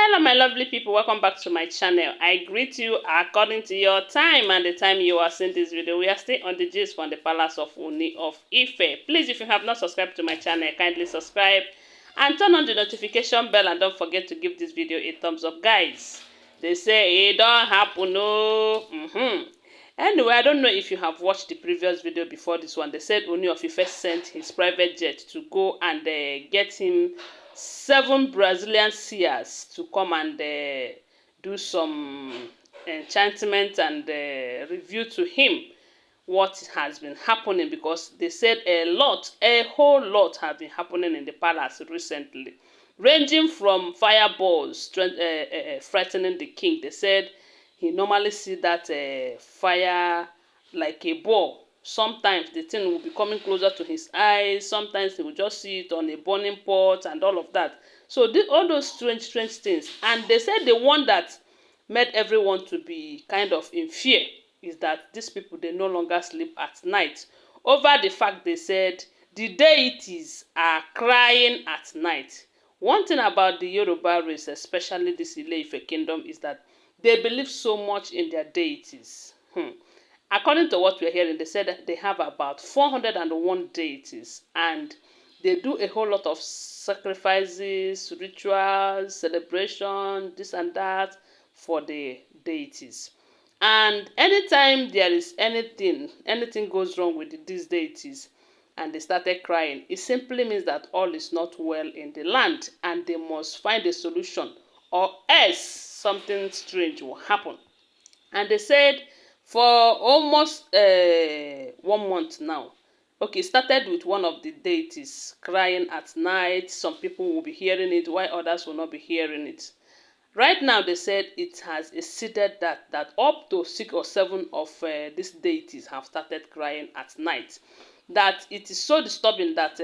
Hello my lovely people, welcome back to my channel. I greet you according to your time and the time you are seeing this video. We are still on the gist from the palace of Ooni of Ife. Please, if you have not subscribed to my channel, kindly subscribe and turn on the notification bell, and don't forget to give this video a thumbs up, guys. They say it don't happen, no. Anyway, I don't know if you have watched the previous video before this one. They said Ooni of Ife sent his private jet to go and get him 7 Brazilian seers to come and do some enchantment and review to him what has been happening, because they said a whole lot have been happening in the palace recently, ranging from fireballs threatening the king. They said he normally see that fire like a ball. Sometimes the thing will be coming closer to his eyes. Sometimes he will just see it on a burning pot and all of that. So all those strange things. And they said the one that made everyone to be kind of in fear is that these people, they no longer sleep at night. Over the fact they said the deities are crying at night. One thing about the Yoruba race, especially this Ile-Ife kingdom, is that they believe so much in their deities. According to what we're hearing, they said that they have about 401 deities, and they do a whole lot of sacrifices, rituals, celebration, this and that for the deities. And anytime there is anything goes wrong with these deities and they started crying, it simply means that all is not well in the land and they must find a solution, or else something strange will happen. And they said for almost 1 month now. Okay, started with one of the deities crying at night. Some people will be hearing it while others will not be hearing it. Right now, they said it has exceeded that up to 6 or 7 of these deities have started crying at night. That it is so disturbing that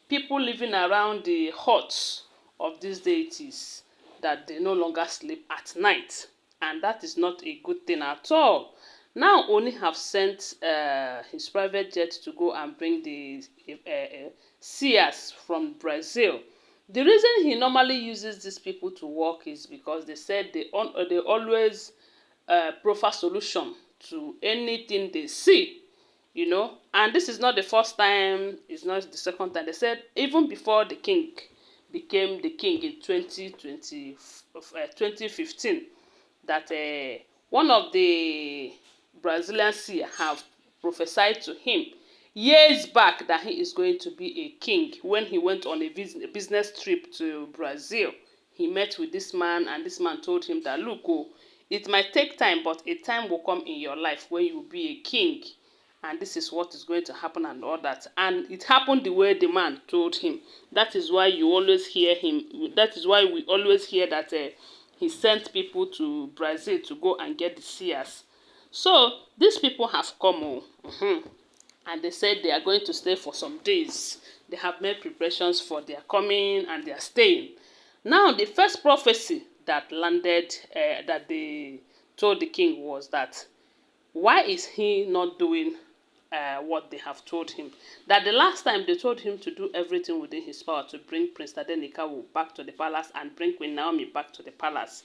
people living around the huts of these deities, that they no longer sleep at night. And that is not a good thing at all. Now Ooni have sent his private jet to go and bring the seers from Brazil. The reason he normally uses these people to work is because they said they always proffer solution to anything they see, you know. And this is not the first time, it's not the second time. They said even before the king became the king in 2015, that one of the Brazilian seers have prophesied to him years back that he is going to be a king. When he went on a business trip to Brazil, he met with this man, and this man told him that, look, oh, it might take time, but a time will come in your life when you will be a king, and this is what is going to happen and all that. And it happened the way the man told him. That is why you always hear him. That is why we always hear that he sent people to Brazil to go and get the seers. So these people have come. And they said they are going to stay for some days. They have made preparations for their coming and their staying. Now, the first prophecy that landed, that they told the king, was that why is he not doing what they have told him? That the last time they told him to do everything within his power to bring Prince Tadenikawo back to the palace and bring Queen Naomi back to the palace.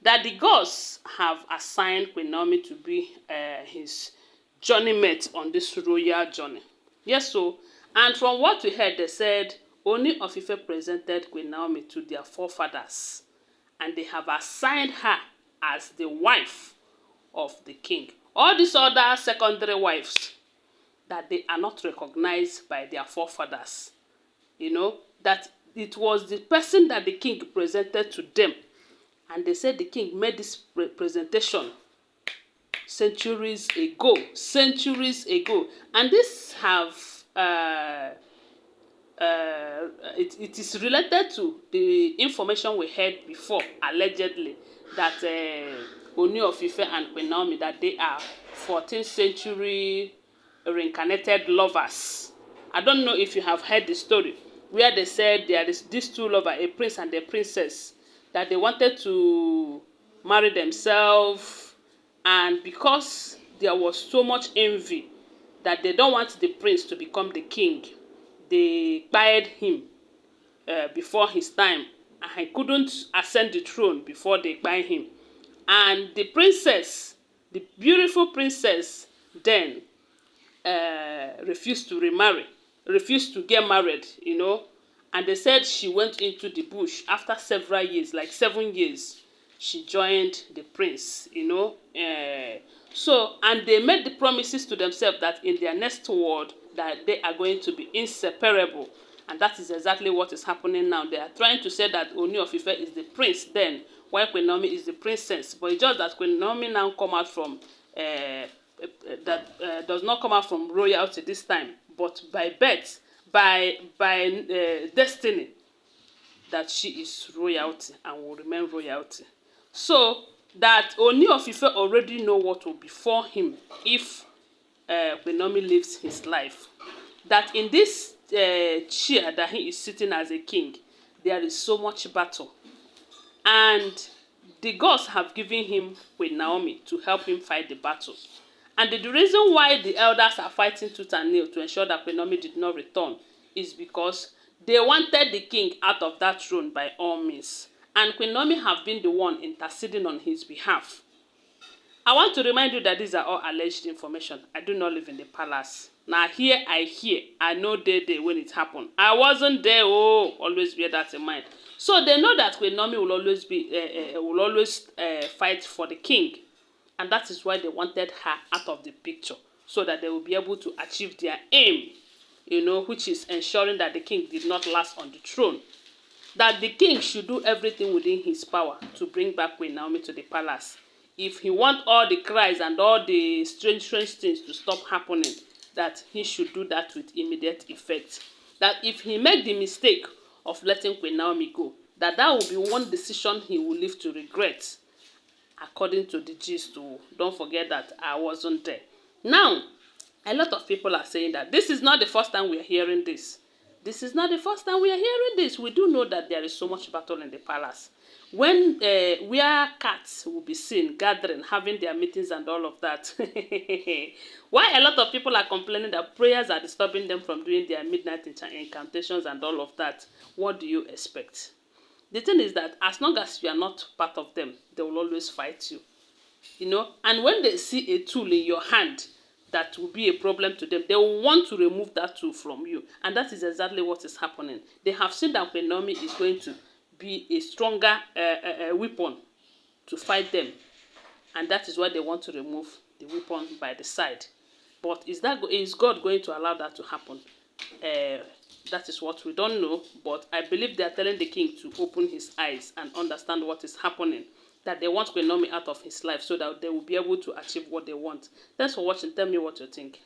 That the gods have assigned Queen Naomi to be his journeymate on this royal journey. Yes, so, and from what we heard, they said Ooni of Ife presented Queen Naomi to their forefathers, and they have assigned her as the wife of the king. All these other secondary wives, that they are not recognized by their forefathers. You know, that it was the person that the king presented to them. And they said the king made this presentation centuries ago, and this have it is related to the information we heard before, allegedly, that Ooni of Ife and Queen Naomi, that they are 14th century reincarnated lovers. I don't know if you have heard the story where they said there is these 2 lovers, a prince and a princess, that they wanted to marry themselves. And because there was so much envy that they don't want the prince to become the king, they fired him before his time. and he couldn't ascend the throne before they buy him. And the princess, the beautiful princess, then refused to remarry, refused to get married, you know. And they said she went into the bush after several years, like 7 years. She joined the prince, you know. So, and they made the promises to themselves that in their next world, that they are going to be inseparable. And that is exactly what is happening now. They are trying to say that Ooni of Ife is the prince then, while Queen Naomi is the princess. But it's just that Queen Naomi now come out from does not come out from royalty this time, but by birth, by destiny, that she is royalty and will remain royalty. So that Ooni of Ife already know what will befall him if Queen Naomi lives his life. That in this chair that he is sitting as a king, there is so much battle. And the gods have given him Queen Naomi to help him fight the battle. And the reason why the elders are fighting tooth and nail to ensure that Queen Naomi did not return is because they wanted the king out of that throne by all means. And Queen Naomi have been the one interceding on his behalf. I want to remind you that these are all alleged information. I do not live in the palace. Now here I hear, I know day when it happened. I wasn't there, oh, always bear that in mind. So they know that Queen Naomi will always fight for the king. And that is why they wanted her out of the picture, so that they will be able to achieve their aim, you know, which is ensuring that the king did not last on the throne. That the king should do everything within his power to bring back Queen Naomi to the palace. If he wants all the cries and all the strange things to stop happening, that he should do that with immediate effect. That if he make the mistake of letting Queen Naomi go, that will be one decision he will live to regret. According to the gist, don't forget that I wasn't there. Now, a lot of people are saying that this is not the first time we are hearing this. This is not the first time we are hearing this. We do know that there is so much battle in the palace. When where cats will be seen gathering, having their meetings and all of that. Why a lot of people are complaining that prayers are disturbing them from doing their midnight incantations and all of that. What do you expect? The thing is that as long as you are not part of them, they will always fight you. You know, and when they see a tool in your hand that will be a problem to them, they will want to remove that tool from you. And that is exactly what is happening. They have seen that Queen Naomi is going to be a stronger weapon to fight them. And that is why they want to remove the weapon by the side. But is God going to allow that to happen? That is what we don't know. But I believe they are telling the king to open his eyes and understand what is happening. That they want Queen Naomi out of his life so that they will be able to achieve what they want. Thanks for watching. Tell me what you think.